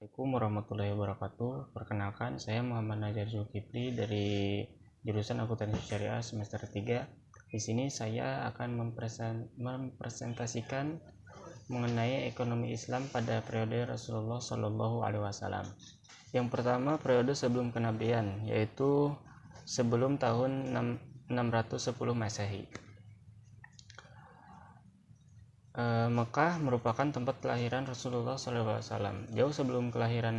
Assalamualaikum warahmatullahi wabarakatuh. Perkenalkan, saya Muhammad Najar Zulkifli dari jurusan Akuntansi Syariah semester 3. Di sini saya akan mempresentasikan mengenai ekonomi Islam pada periode Rasulullah Shallallahu Alaihi Wasallam. Yang pertama, periode sebelum kenabian, yaitu sebelum tahun 610 Masehi. Mekah merupakan tempat kelahiran Rasulullah SAW. Jauh sebelum kelahiran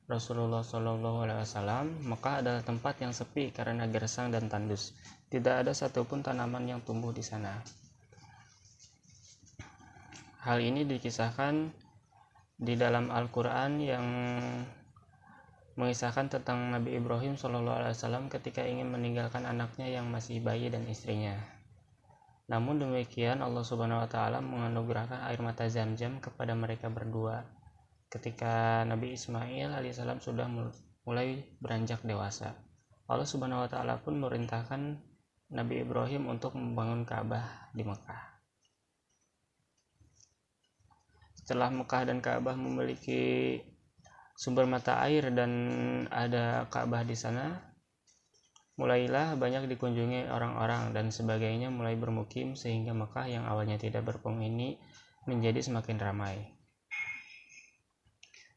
Rasulullah SAW, Mekah adalah tempat yang sepi karena gersang dan tandus. Tidak ada satupun tanaman yang tumbuh di sana. Hal ini dikisahkan di dalam Al-Quran yang mengisahkan tentang Nabi Ibrahim SAW ketika ingin meninggalkan anaknya yang masih bayi dan istrinya. Namun demikian, Allah Subhanahu wa Ta'ala menganugerahkan air mata Zam-Zam kepada mereka berdua ketika Nabi Ismail alaihissalam sudah mulai beranjak dewasa. Allah Subhanahu wa Ta'ala pun memerintahkan Nabi Ibrahim untuk membangun Ka'bah di Mekah. Setelah Mekah dan Ka'bah memiliki sumber mata air dan ada Ka'bah di sana, mulailah banyak dikunjungi orang-orang dan sebagainya mulai bermukim sehingga Mekah yang awalnya tidak berpenghuni menjadi semakin ramai.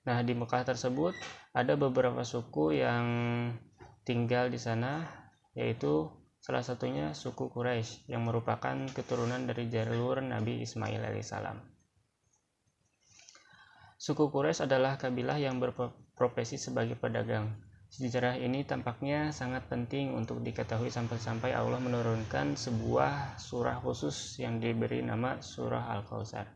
Nah, di Mekah tersebut ada beberapa suku yang tinggal di sana, yaitu salah satunya suku Quraisy yang merupakan keturunan dari jalur Nabi Ismail alaihissalam. Suku Quraisy adalah kabilah yang berprofesi sebagai pedagang. Sejarah ini tampaknya sangat penting untuk diketahui sampai Allah menurunkan sebuah surah khusus yang diberi nama Surah Al-Kautsar.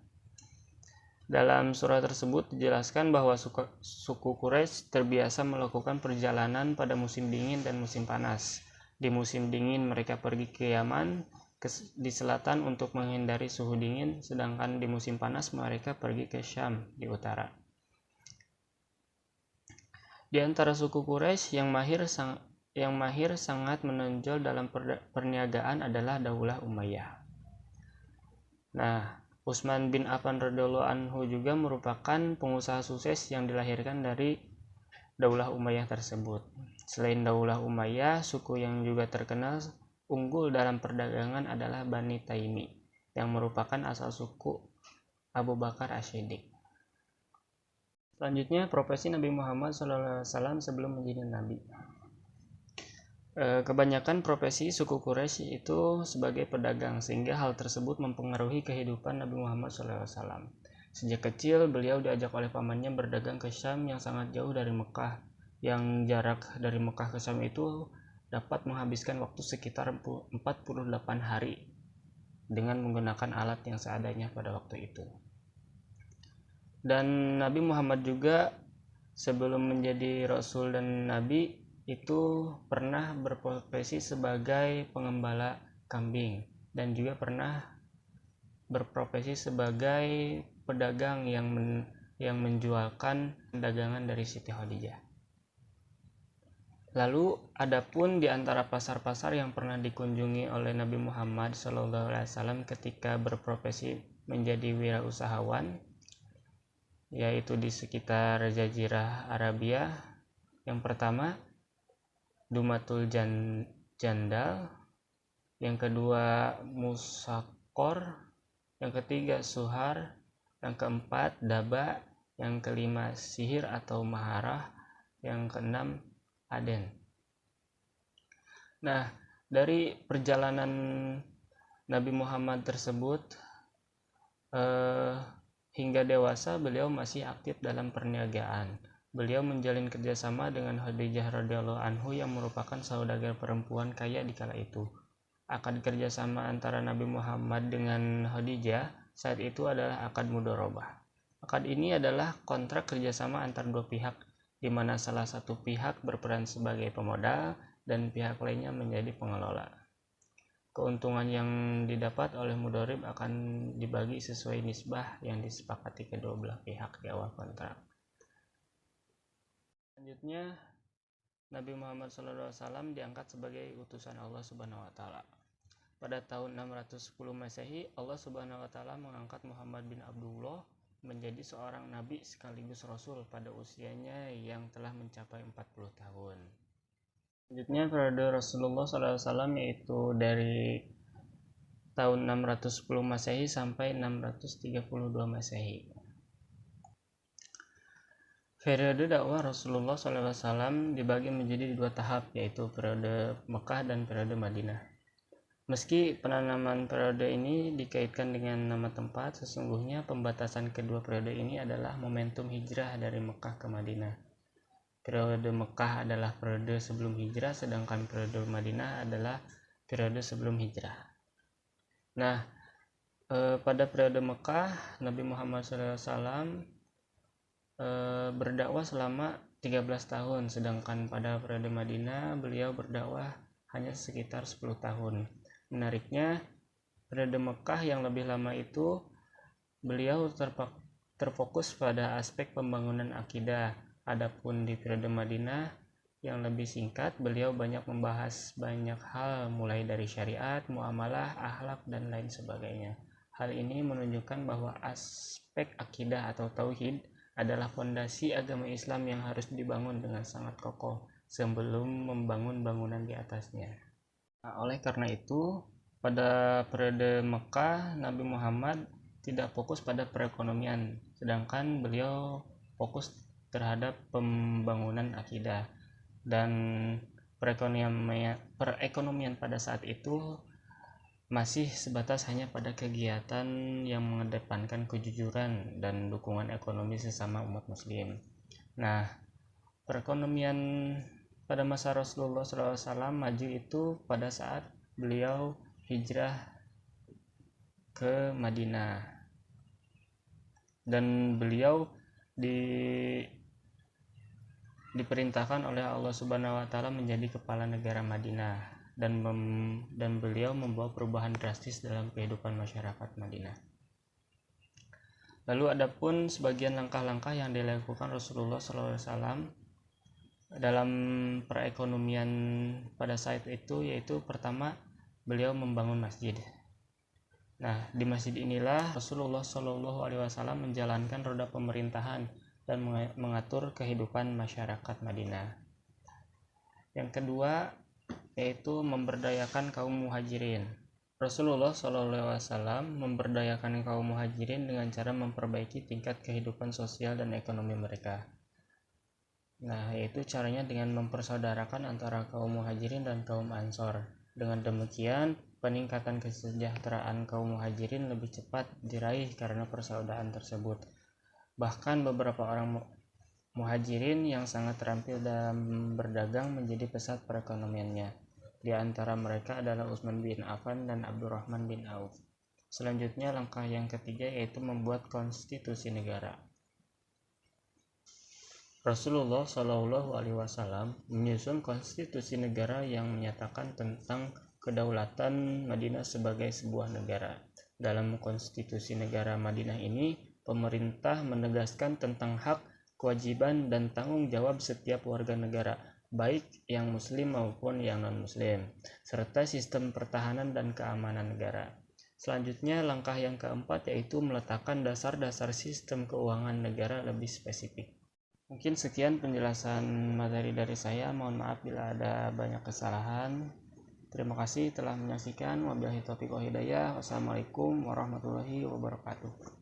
Dalam surah tersebut dijelaskan bahwa suku Quraisy terbiasa melakukan perjalanan pada musim dingin dan musim panas. Di musim dingin mereka pergi ke Yaman di selatan untuk menghindari suhu dingin, sedangkan di musim panas mereka pergi ke Syam di utara. Di antara suku Quraisy yang mahir sangat menonjol dalam perniagaan adalah Daulah Umayyah. Nah, Utsman bin Affan radhiyallahu anhu juga merupakan pengusaha sukses yang dilahirkan dari Daulah Umayyah tersebut. Selain Daulah Umayyah, suku yang juga terkenal unggul dalam perdagangan adalah Bani Taimi, yang merupakan asal suku Abu Bakar As-Siddiq. Selanjutnya, profesi Nabi Muhammad SAW sebelum menjadi Nabi. Kebanyakan profesi suku Quraisy itu sebagai pedagang, sehingga hal tersebut mempengaruhi kehidupan Nabi Muhammad SAW. Sejak kecil, beliau diajak oleh pamannya berdagang ke Syam yang sangat jauh dari Mekah. Yang jarak dari Mekah ke Syam itu dapat menghabiskan waktu sekitar 48 hari dengan menggunakan alat yang seadanya pada waktu itu. Dan Nabi Muhammad juga sebelum menjadi Rasul dan Nabi itu pernah berprofesi sebagai pengembala kambing dan juga pernah berprofesi sebagai pedagang yang menjualkan dagangan dari Siti Khadijah. Lalu adapun di antara pasar-pasar yang pernah dikunjungi oleh Nabi Muhammad SAW ketika berprofesi menjadi wirausahawan, yaitu di sekitar Jazirah Arabia. Yang pertama, Dumatul Jandal, yang kedua Musakor, yang ketiga Suhar, yang keempat Daba, yang kelima Sihir atau Maharah, yang keenam Aden. Nah, dari perjalanan Nabi Muhammad tersebut hingga dewasa beliau masih aktif dalam perniagaan. Beliau menjalin kerjasama dengan Khadijah radhiyallahu anhu yang merupakan saudagar perempuan kaya di kala itu. Akad kerjasama antara Nabi Muhammad dengan Khadijah saat itu adalah akad mudharabah. Akad ini adalah kontrak kerjasama antar dua pihak, di mana salah satu pihak berperan sebagai pemodal dan pihak lainnya menjadi pengelola. Keuntungan yang didapat oleh mudharib akan dibagi sesuai nisbah yang disepakati kedua belah pihak di awal kontrak. Selanjutnya, Nabi Muhammad SAW diangkat sebagai utusan Allah Subhanahu wa Ta'ala. Pada tahun 610 Masehi, Allah Subhanahu wa Ta'ala mengangkat Muhammad bin Abdullah menjadi seorang nabi sekaligus rasul pada usianya yang telah mencapai 40 tahun. Selanjutnya periode Rasulullah SAW yaitu dari tahun 610 Masehi sampai 632 Masehi. Periode dakwah Rasulullah SAW dibagi menjadi dua tahap, yaitu periode Mekah dan periode Madinah. Meski penanaman periode ini dikaitkan dengan nama tempat, sesungguhnya pembatasan kedua periode ini adalah momentum hijrah dari Mekah ke Madinah. Periode Mekah adalah periode sebelum hijrah, sedangkan periode Madinah adalah periode sebelum hijrah. Nah, pada periode Mekah, Nabi Muhammad SAW berdakwah selama 13 tahun, sedangkan pada periode Madinah beliau berdakwah hanya sekitar 10 tahun. Menariknya, periode Mekah yang lebih lama itu beliau terfokus pada aspek pembangunan akidah. Adapun di periode Madinah yang lebih singkat, beliau banyak membahas banyak hal mulai dari syariat, muamalah, akhlak, dan lain sebagainya. Hal ini menunjukkan bahwa aspek akidah atau tauhid adalah fondasi agama Islam yang harus dibangun dengan sangat kokoh sebelum membangun bangunan di atasnya. Nah, oleh karena itu, pada periode Mekah, Nabi Muhammad tidak fokus pada perekonomian, sedangkan beliau fokus terhadap pembangunan akidah. Dan perekonomian pada saat itu masih sebatas hanya pada kegiatan yang mengedepankan kejujuran dan dukungan ekonomi sesama umat muslim. Nah, perekonomian pada masa Rasulullah SAW maju itu pada saat beliau hijrah ke Madinah, dan beliau diperintahkan oleh Allah Subhanahu wa Ta'ala menjadi kepala negara Madinah, dan beliau membawa perubahan drastis dalam kehidupan masyarakat Madinah. Lalu adapun sebagian langkah-langkah yang dilakukan Rasulullah SAW dalam perekonomian pada saat itu, yaitu pertama, beliau membangun masjid. Nah, di masjid inilah Rasulullah SAW menjalankan roda pemerintahan dan mengatur kehidupan masyarakat Madinah. Yang kedua, yaitu memberdayakan kaum muhajirin. Rasulullah SAW memberdayakan kaum muhajirin dengan cara memperbaiki tingkat kehidupan sosial dan ekonomi mereka. Nah, yaitu caranya dengan mempersaudarakan antara kaum muhajirin dan kaum ansor. Dengan demikian, peningkatan kesejahteraan kaum muhajirin lebih cepat diraih karena persaudaraan tersebut. Bahkan beberapa orang muhajirin yang sangat terampil dalam berdagang menjadi pesat perekonomiannya. Di antara mereka adalah Utsman bin Affan dan Abdurrahman bin Auf. Selanjutnya, langkah yang ketiga yaitu membuat konstitusi negara. Rasulullah SAW menyusun konstitusi negara yang menyatakan tentang kedaulatan Madinah sebagai sebuah negara. Dalam konstitusi negara Madinah ini, pemerintah menegaskan tentang hak, kewajiban, dan tanggung jawab setiap warga negara, baik yang muslim maupun yang non-muslim, serta sistem pertahanan dan keamanan negara. Selanjutnya, langkah yang keempat yaitu meletakkan dasar-dasar sistem keuangan negara lebih spesifik. Mungkin sekian penjelasan materi dari saya. Mohon maaf bila ada banyak kesalahan. Terima kasih telah menyaksikan. Wabillahi taufiq wal hidayah. Wassalamualaikum warahmatullahi wabarakatuh.